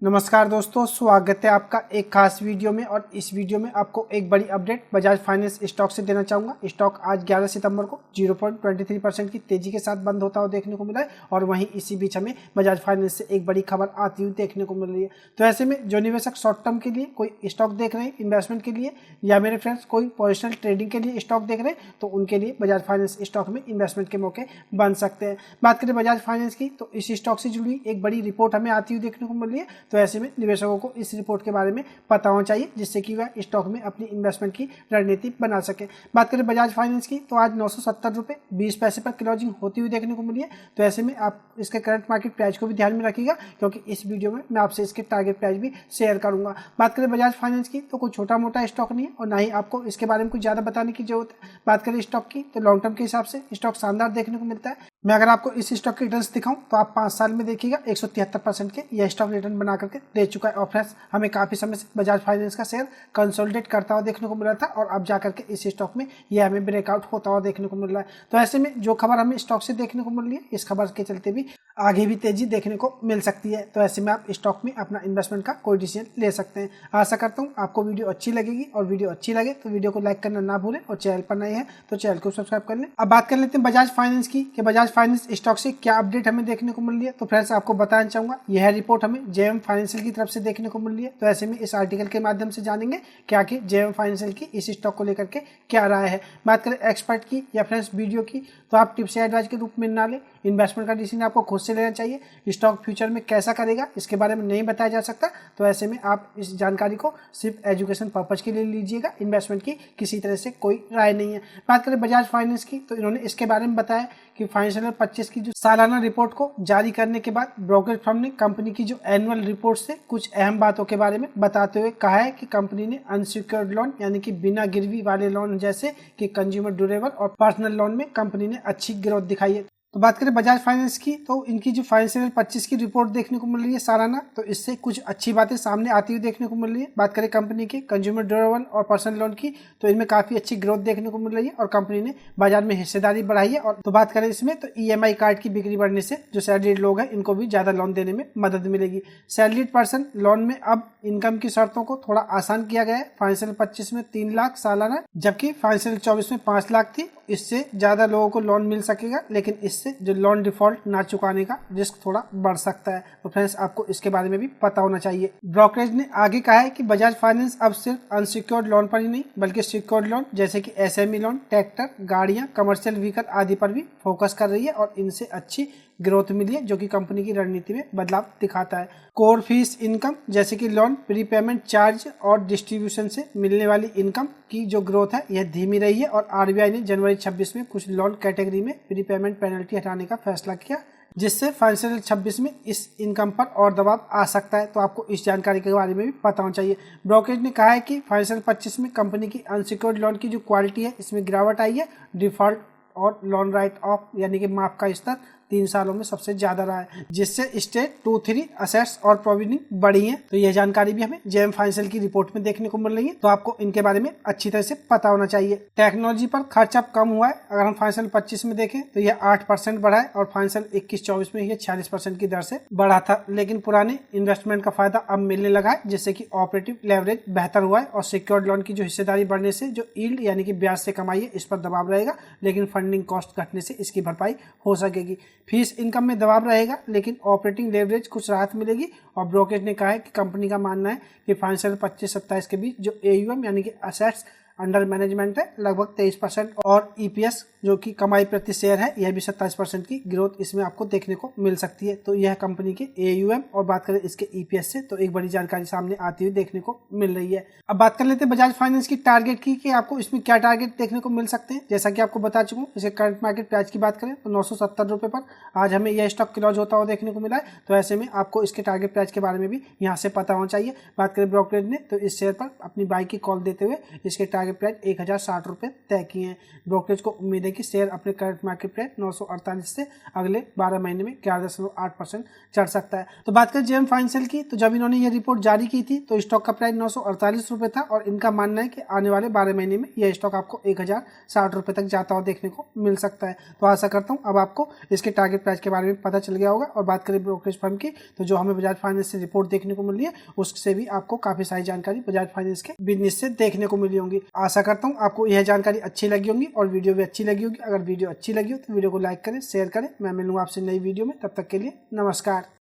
नमस्कार दोस्तों, स्वागत है आपका एक खास वीडियो में। और इस वीडियो में आपको एक बड़ी अपडेट बजाज फाइनेंस स्टॉक से देना चाहूँगा। स्टॉक आज 11 सितंबर को 0.23% की तेजी के साथ बंद होता हुआ देखने को मिला है और वहीं इसी बीच हमें बजाज फाइनेंस से एक बड़ी खबर आती हुई देखने को मिल रही है। तो ऐसे में जो निवेशक शॉर्ट टर्म के लिए कोई स्टॉक देख रहे हैं इन्वेस्टमेंट के लिए, या मेरे फ्रेंड्स कोई पोजिशनल ट्रेडिंग के लिए स्टॉक देख रहे हैं, तो उनके लिए बजाज फाइनेंस स्टॉक में इन्वेस्टमेंट के मौके बन सकते हैं। बात करें बजाज फाइनेंस की, तो इस स्टॉक से जुड़ी एक बड़ी रिपोर्ट हमें आती हुई देखने को मिल रही है। तो ऐसे में निवेशकों को इस रिपोर्ट के बारे में पता होना चाहिए, जिससे कि वह स्टॉक में अपनी इन्वेस्टमेंट की रणनीति बना सके। बात करें बजाज फाइनेंस की, तो आज 970 रुपये 20 पैसे पर क्लोजिंग होती हुई देखने को मिली है। तो ऐसे में आप इसके करंट मार्केट प्राइस को भी ध्यान में रखिएगा, क्योंकि इस वीडियो में मैं आपसे इसके टारगेट प्राइस भी शेयर करूंगा। बात करें बजाज फाइनेंस की, तो कोई छोटा मोटा स्टॉक नहीं है और ना ही आपको इसके बारे में कुछ ज़्यादा बताने की जरूरत है। बात करें स्टॉक की, तो लॉन्ग टर्म के हिसाब से स्टॉक शानदार देखने को मिलता है। मैं अगर आपको इस स्टॉक के रिटर्न्स दिखाऊं, तो आप 5 साल में देखिएगा 173% के यह स्टॉक रिटर्न बना करके दे चुका है। और फ्रेंड्स, हमें काफ़ी समय से बजाज फाइनेंस का शेयर कंसोलिडेट करता हुआ देखने को मिल रहा था और अब जाकर के इस स्टॉक में यह हमें ब्रेकआउट होता हुआ देखने को मिल रहा है। तो ऐसे में जो खबर हमें स्टॉक से देखने को मिल रही है, इस खबर के चलते भी आगे भी तेजी देखने को मिल सकती है। तो ऐसे में आप स्टॉक में अपना इन्वेस्टमेंट का कोई डिसीजन ले सकते हैं। आशा करता हूँ आपको वीडियो अच्छी लगेगी, और वीडियो अच्छी लगे तो वीडियो को लाइक करना ना भूलें, और चैनल पर नए हैं तो चैनल को सब्सक्राइब कर लें। अब बात कर लेते हैं बजाज फाइनेंस की, कि बजाज फाइनेंस स्टॉक से क्या अपडेट हमें देखने को मिल रही है। तो फ्रेंड्स, आपको बताना चाहूंगा, यह रिपोर्ट हमें जेएम फाइनेंशियल की तरफ से देखने को मिल रही है। तो ऐसे में इस आर्टिकल के माध्यम से जानेंगे क्या कि जेएम फाइनेंशियल की इस स्टॉक को लेकर के क्या राय है। बात करें एक्सपर्ट की या फ्रेंड्स वीडियो की, तो आप टिप्स या एडवाइस के रूप में ना लें। इन्वेस्टमेंट का डिसीजन आपको खुद से लेना चाहिए। स्टॉक फ्यूचर में कैसा करेगा इसके बारे में नहीं बताया जा सकता। तो ऐसे में आप इस जानकारी को सिर्फ एजुकेशन पर्पज के लिए लीजिएगा, इन्वेस्टमेंट की किसी तरह से कोई राय नहीं है। बात करें बजाज फाइनेंस की, तो इन्होंने इसके बारे में बताया कि फाइनेंशियल 25 की जो सालाना रिपोर्ट को जारी करने के बाद ब्रोकरेज फर्म ने कंपनी की जो एनुअल रिपोर्ट से कुछ अहम बातों के बारे में बताते हुए कहा है कि कंपनी ने अनसिक्योर्ड लोन यानी कि बिना गिरवी वाले लोन जैसे कि कंज्यूमर ड्यूरेबल और पर्सनल लोन में कंपनी ने अच्छी ग्रोथ दिखाई है। तो बात करें बजाज फाइनेंस की, तो इनकी जो फाइनेंशियल 25 की रिपोर्ट देखने को मिल रही है सालाना, तो इससे कुछ अच्छी बातें सामने आती हुई देखने को मिल रही है। बात करें कंपनी के कंज्यूमर ड्यूरेबल और पर्सनल लोन की, तो इनमें काफ़ी अच्छी ग्रोथ देखने को मिल रही है और कंपनी ने बाजार में हिस्सेदारी बढ़ाई है। और तो बात करें इसमें, तो ईएमआई कार्ड की बिक्री बढ़ने से जो सैलरीड लोग हैं इनको भी ज़्यादा लोन देने में मदद मिलेगी। सैलरीड पर्सन लोन में अब इनकम की शर्तों को थोड़ा आसान किया गया है। फाइनेंशियल 25 में 3 लाख सालाना, जबकि फाइनेंशियल 24 में 5 लाख थी। इससे ज़्यादा लोगों को लोन मिल सकेगा, लेकिन इससे जो लोन डिफॉल्ट ना चुकाने का रिस्क थोड़ा बढ़ सकता है। तो फ्रेंड्स, आपको इसके बारे में भी पता होना चाहिए। ब्रोकरेज ने आगे कहा है कि बजाज फाइनेंस अब सिर्फ अनसिक्योर्ड लोन पर ही नहीं, बल्कि सिक्योर्ड लोन जैसे कि एसएमई लोन, ट्रैक्टर, गाड़ियां, कमर्शियल व्हीकल आदि पर भी फोकस कर रही है और इनसे अच्छी ग्रोथ मिली है, जो कि कंपनी की रणनीति में बदलाव दिखाता है। कोर फीस इनकम जैसे कि लोन, प्रीपेमेंट चार्ज और डिस्ट्रीब्यूशन से मिलने वाली इनकम की जो ग्रोथ है यह धीमी रही है। और आरबीआई ने जनवरी 26 में कुछ लोन कैटेगरी में प्रीपेमेंट पेनल्टी हटाने का फैसला किया, जिससे फाइनेंशियल 26 में इस इनकम पर और दबाव आ सकता है। तो आपको इस जानकारी के बारे में भी पता होना चाहिए। ब्रोकरेज ने कहा है कि फाइनेंशियल 25 में कंपनी की अनसिक्योर्ड लोन की जो क्वालिटी है इसमें गिरावट आई है। डिफॉल्ट और लोन राइट ऑफ यानी कि माफ का स्तर 3 सालों में सबसे ज्यादा रहा है, जिससे स्टेज 2-3 असेट्स और प्रोविजनिंग बढ़ी है। तो यह जानकारी भी हमें जेएम फाइनेंशियल की रिपोर्ट में देखने को मिल रही है। तो आपको इनके बारे में अच्छी तरह से पता होना चाहिए। टेक्नोलॉजी पर खर्च अब कम हुआ है। अगर हम फाइनेंशियल 25 में देखें तो यह 8% बढ़ा है और फाइनेंशियल 21-24 में यह 46% की दर से बढ़ा था। लेकिन पुराने इन्वेस्टमेंट का फायदा अब मिलने लगा है, जिससे कि ऑपरेटिव लेवरेज बेहतर हुआ है और सिक्योर्ड लोन की जो हिस्सेदारी बढ़ने से जो यील्ड यानी कि ब्याज से कमाई है इस पर दबाव रहेगा, लेकिन फंडिंग कॉस्ट घटने से इसकी भरपाई हो सकेगी। फीस इनकम में दबाव रहेगा, लेकिन ऑपरेटिंग लेवरेज कुछ राहत मिलेगी। और ब्रोकरेज ने कहा है कि कंपनी का मानना है कि फाइनेंशियल 25-27 के बीच जो एयूएम यानी कि असेट्स अंडर मैनेजमेंट है लगभग 23% और ईपीएस जो कि कमाई प्रति शेयर है यह भी 27% की ग्रोथ इसमें आपको देखने को मिल सकती है। तो यह कंपनी के एयूएम और बात करें इसके ईपीएस से, तो एक बड़ी जानकारी सामने आती हुई देखने को मिल रही है। अब बात कर लेते हैं बजाज फाइनेंस की टारगेट की, कि आपको इसमें क्या टारगेट देखने को मिल सकते हैं। जैसा कि आपको बता चुका हूँ, इसके करंट मार्केट प्राइस की बात करें तो 970 रुपये पर आज हमें यह स्टॉक क्लोज होता हुआ देखने को मिला है। तो ऐसे में आपको इसके टारगेट प्राइस के बारे में भी यहाँ से पता होना चाहिए। बात करें ब्रोकरेज ने, तो इस शेयर पर अपनी बाई की कॉल देते हुए इसके टारगेट प्राइस 1060 रुपये तय किए हैं। ब्रोकरेज को उम्मीद है कि शेयर अपने करंट मार्केट प्राइस 948 से अगले 12 महीने में 11.8% चढ़ सकता है। तो बात करें जेएम फाइनेंशियल की, तो जब इन्होंने ये रिपोर्ट जारी की थी तो स्टॉक का प्राइस 948 रुपये था और इनका मानना है कि आने वाले 12 महीने में यह स्टॉक आपको 1060 रुपये तक जाता हुआ देखने को मिल सकता है। तो आशा करता हूँ अब आपको इसके टारगेट प्राइस के बारे में पता चल गया होगा। और बात करें ब्रोकरेज फर्म की, तो जो हमें बजाज फाइनेंस से रिपोर्ट देखने को मिल रही है उससे भी आपको काफी सारी जानकारी बजाज फाइनेंस के बिजनेस से देखने को मिली होंगी। आशा करता हूँ आपको यह जानकारी अच्छी लगी होगी और वीडियो भी अच्छी लगी होगी। अगर वीडियो अच्छी लगी हो तो वीडियो को लाइक करें, शेयर करें। मैं मिलूंगा आपसे नई वीडियो में, तब तक के लिए नमस्कार।